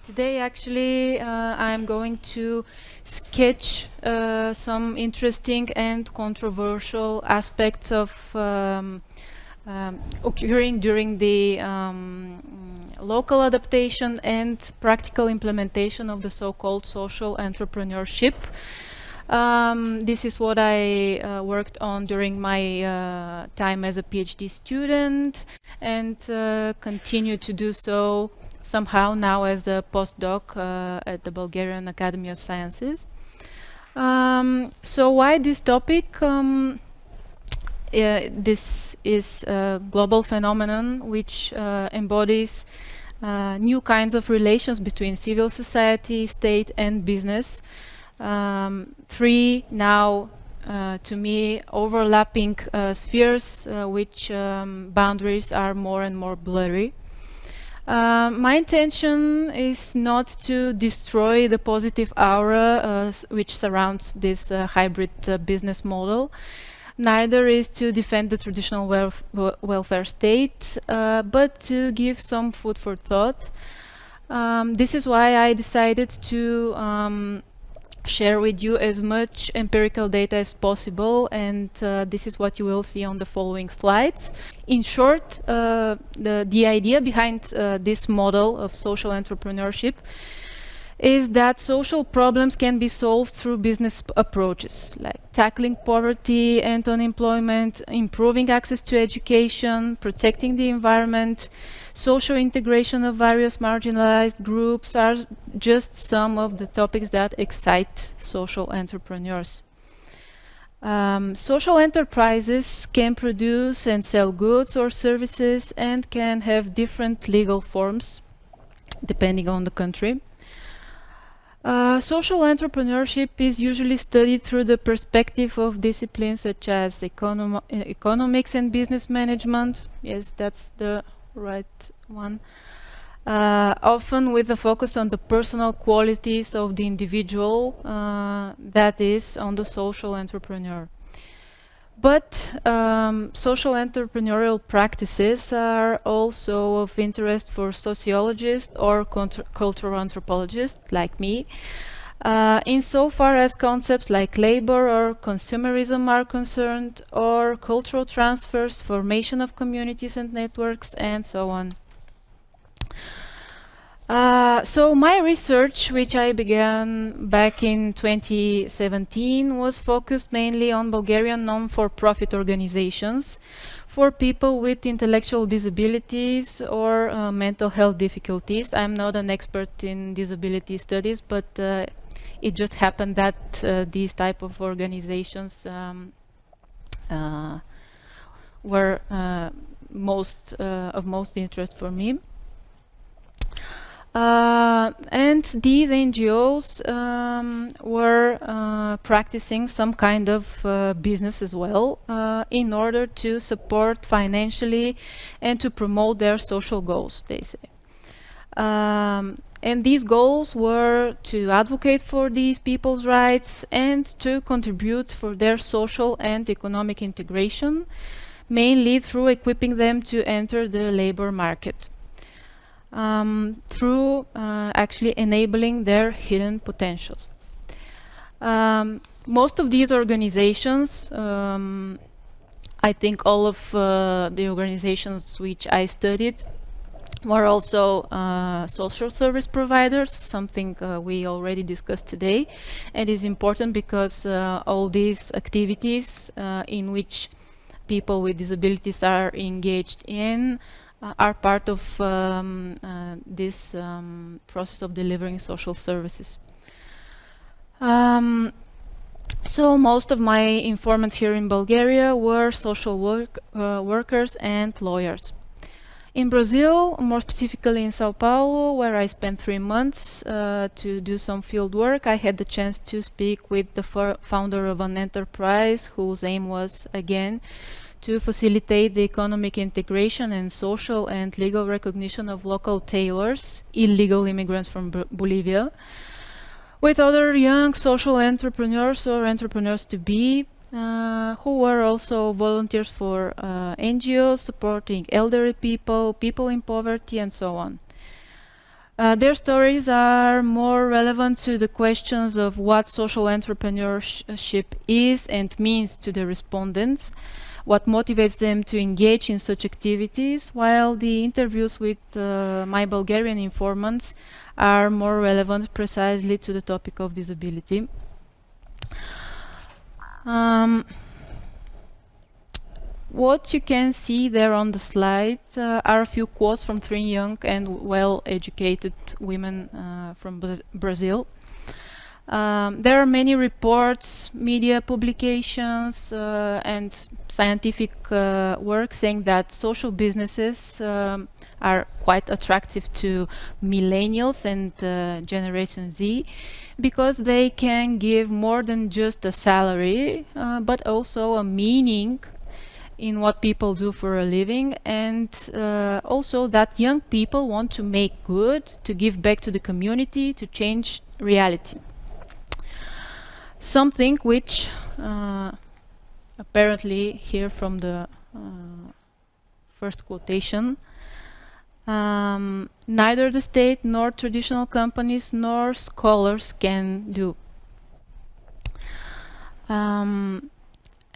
Today, actually, I'm going to sketch some interesting and controversial aspects of occurring during the local adaptation and practical implementation of the so-called social entrepreneurship. This is what I worked on during my time as a PhD student and continue to do so somehow now as a postdoc at the Bulgarian Academy of Sciences. So why this topic? This is a global phenomenon which embodies new kinds of relations between civil society, state and business. Three now, to me, overlapping spheres which boundaries are more and more blurry. My intention is not to destroy the positive aura which surrounds this hybrid business model. Neither is to defend the traditional welfare state, but to give some food for thought. This is why I decided to share with you as much empirical data as possible, and this is what you will see on the following slides. In short, the idea behind this model of social entrepreneurship is that social problems can be solved through business approaches, like tackling poverty and unemployment, improving access to education, protecting the environment. Social integration of various marginalized groups are just some of the topics that excite social entrepreneurs. Social enterprises can produce and sell goods or services and can have different legal forms depending on the country. Social entrepreneurship is usually studied through the perspective of disciplines such as economics and business management. Yes, that's the right one. Often with a focus on the personal qualities of the individual, that is, on the social entrepreneur. But social entrepreneurial practices are also of interest for sociologists or cultural anthropologists like me, insofar as concepts like labor or consumerism are concerned, or cultural transfers, formation of communities and networks, and so on. So my research, which I began back in 2017, was focused mainly on Bulgarian non-for-profit organizations for people with intellectual disabilities or mental health difficulties. I'm not an expert in disability studies, but it just happened that these type of organizations were of most interest for me. And these NGOs were practicing some kind of business as well in order to support financially and to promote their social goals, they say. And these goals were to advocate for these people's rights and to contribute for their social and economic integration, mainly through equipping them to enter the labor market. Through actually enabling their hidden potentials. Most of these organizations, I think all of the organizations which I studied were also social service providers, something we already discussed today. And is important because all these activities in which people with disabilities are engaged in are part of this process of delivering social services. So most of my informants here in Bulgaria were social workers and lawyers. In Brazil, more specifically in Sao Paulo, where I spent 3 months to do some field work, I had the chance to speak with the founder of an enterprise whose aim was, again, to facilitate the economic integration and social and legal recognition of local tailors, illegal immigrants from Bolivia, with other young social entrepreneurs or entrepreneurs-to-be who were also volunteers for NGOs supporting elderly people, people in poverty, and so on. Their stories are more relevant to the questions of what social entrepreneurship is and means to the respondents, what motivates them to engage in such activities, while the interviews with my Bulgarian informants are more relevant precisely to the topic of disability. What you can see there on the slide are a few quotes from three young and well-educated women from Brazil. There are many reports, media publications, and scientific work saying that social businesses are quite attractive to millennials and Generation Z because they can give more than just a salary, but also a meaning in what people do for a living, and also that young people want to make good, to give back to the community, to change reality. Something which apparently here from the first quotation, neither the state nor traditional companies nor scholars can do.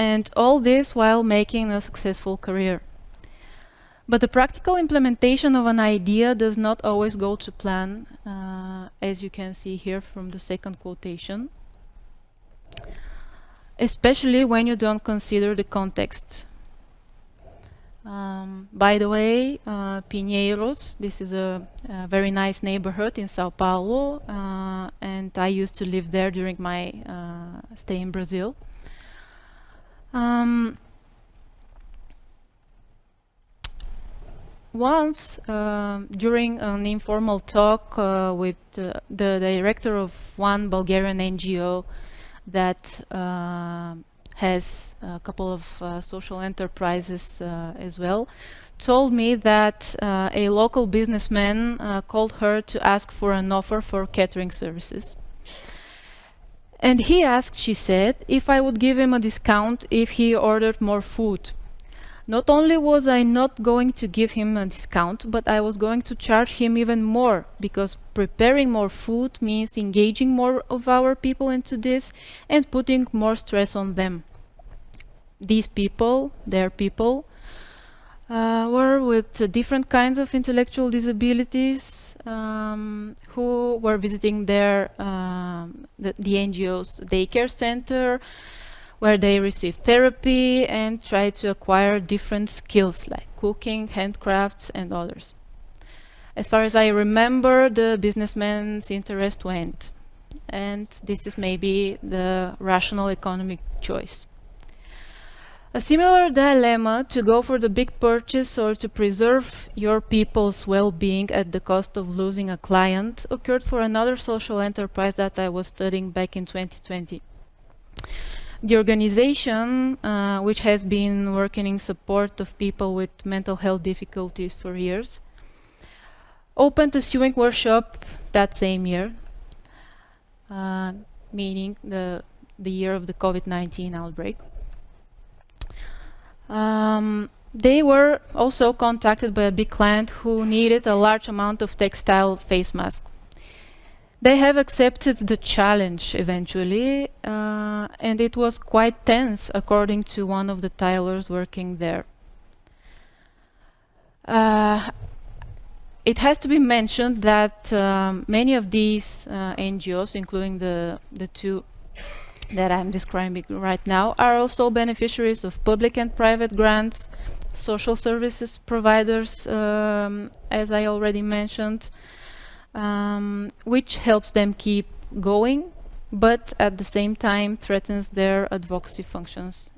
And all this while making a successful career. But the practical implementation of an idea does not always go to plan, as you can see here from the second quotation, especially when you don't consider the context. By the way, Pinheiros, this is a very nice neighborhood in Sao Paulo, and I used to live there during my stay in Brazil. Once, during an informal talk with the director of one Bulgarian NGO that has a couple of social enterprises as well, told me that a local businessman called her to ask for an offer for catering services. And he asked, she said, if I would give him a discount if he ordered more food. Not only was I not going to give him a discount, but I was going to charge him even more, because preparing more food means engaging more of our people into this and putting more stress on them. These people, their people, were with different kinds of intellectual disabilities, who were visiting their the NGO's daycare center, where they received therapy and tried to acquire different skills like cooking, handcrafts, and others. As far as I remember, the businessman's interest went, and this is maybe the rational economic choice. A similar dilemma, to go for the big purchase or to preserve your people's well-being at the cost of losing a client, occurred for another social enterprise that I was studying back in 2020. The organization, which has been working in support of people with mental health difficulties for years, opened a sewing workshop that same year, meaning the year of the COVID-19 outbreak. They were also contacted by a big client who needed a large amount of textile face masks. They have accepted the challenge eventually, and it was quite tense, according to one of the tailors working there. It has to be mentioned that many of these NGOs, including the two that I'm describing right now, are also beneficiaries of public and private grants, social services providers, as I already mentioned, which helps them keep going, but at the same time threatens their advocacy functions.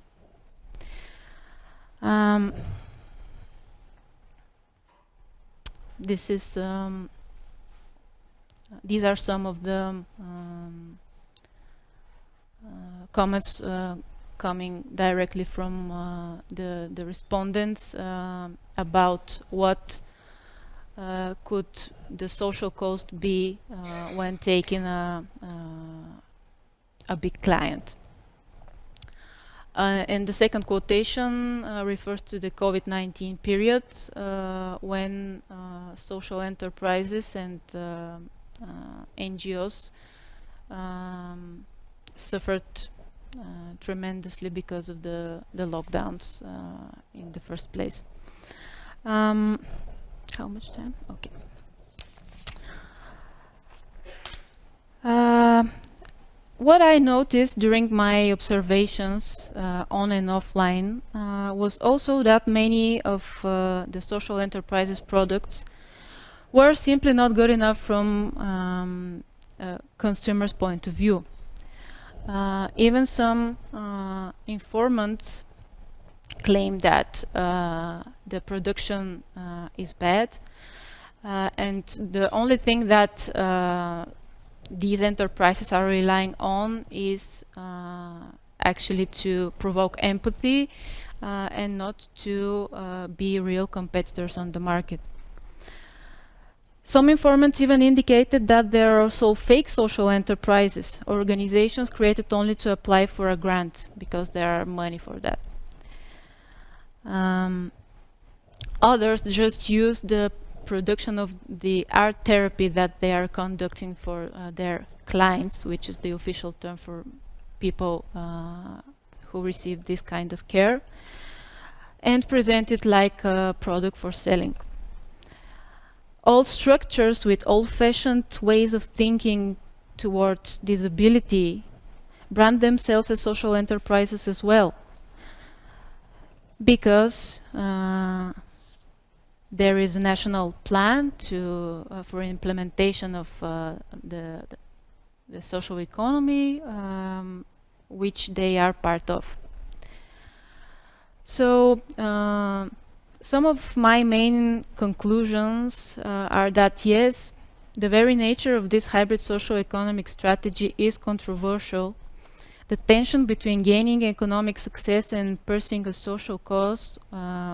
These are some of the comments coming directly from the respondents about what could the social cost be when taking a big client. And the second quotation refers to the COVID-19 period when social enterprises and NGOs suffered tremendously because of the lockdowns in the first place. How much time? Okay. What I noticed during my observations on and offline was also that many of the social enterprises products were simply not good enough from consumers' point of view. Even some informants claim that the production is bad, and the only thing that these enterprises are relying on is actually to provoke empathy and not to be real competitors on the market. Some informants even indicated that there are also fake social enterprises, organizations created only to apply for a grant because there are money for that. Others just use the production of the art therapy that they are conducting for their clients, which is the official term for people who receive this kind of care, and present it like a product for selling. All structures with old-fashioned ways of thinking towards disability brand themselves as social enterprises as well, because there is a national plan for implementation of the social economy, which they are part of. So some of my main conclusions are that yes, the very nature of this hybrid socio-economic strategy is controversial. The tension between gaining economic success and pursuing a social cause,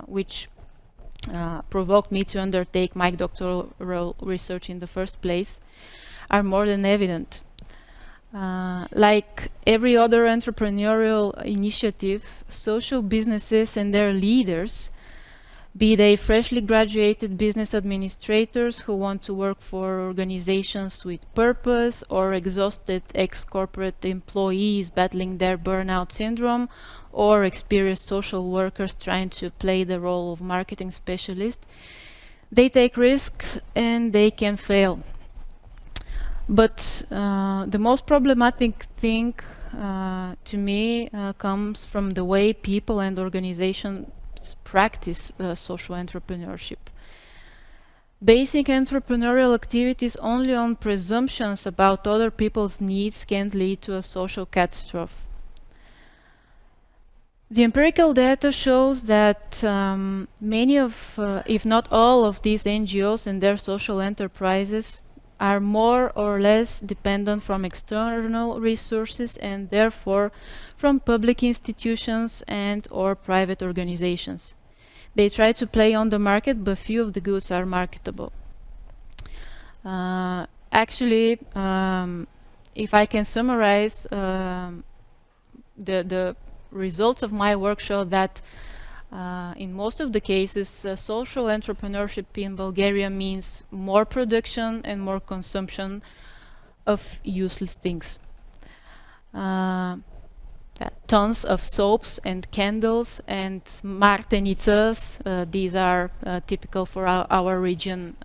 which provoked me to undertake my doctoral research in the first place, are more than evident. Like every other entrepreneurial initiative, social businesses and their leaders, be they freshly graduated business administrators who want to work for organizations with purpose, or exhausted ex-corporate employees battling their burnout syndrome, or experienced social workers trying to play the role of marketing specialist, they take risks and they can fail. But the most problematic thing to me comes from the way people and organizations practice social entrepreneurship. Basing entrepreneurial activities only on presumptions about other people's needs can lead to a social catastrophe. The empirical data shows that many of, if not all of these NGOs and their social enterprises are more or less dependent from external resources and therefore from public institutions and or private organizations. They try to play on the market, but few of the goods are marketable. Actually, if I can summarize, the results of my work show that in most of the cases, social entrepreneurship in Bulgaria means more production and more consumption of useless things. Tons of soaps and candles and martenicas. These are typical for our region,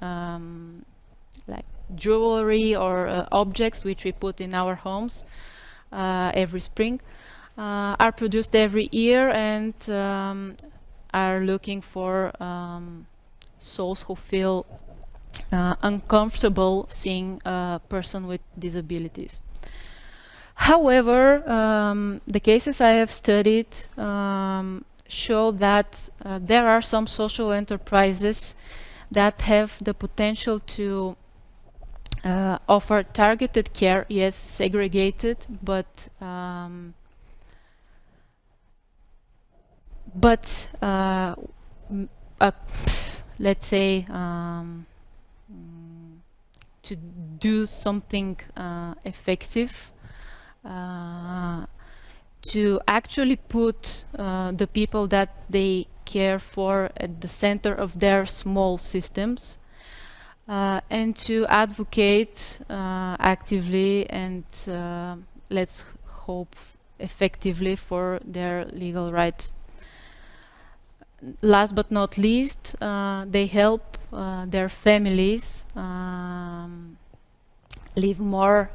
like jewelry or objects which we put in our homes every spring, are produced every year and are looking for souls who feel uncomfortable seeing a person with disabilities. However, the cases I have studied show that there are some social enterprises that have the potential to offer targeted care, yes, segregated, but let's say to do something effective, to actually put the people that they care for at the center of their small systems, and to advocate actively and let's hope effectively for their legal rights. Last but not least, they help their families live more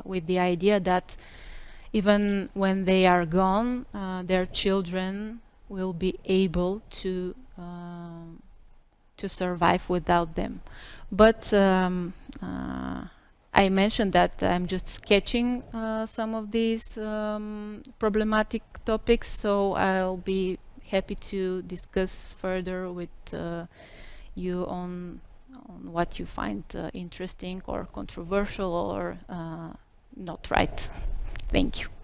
with the idea that even when they are gone, their children will be able to survive without them. But I mentioned that I'm just sketching some of these problematic topics, so I'll be happy to discuss further with you on what you find interesting or controversial or not right. Thank you.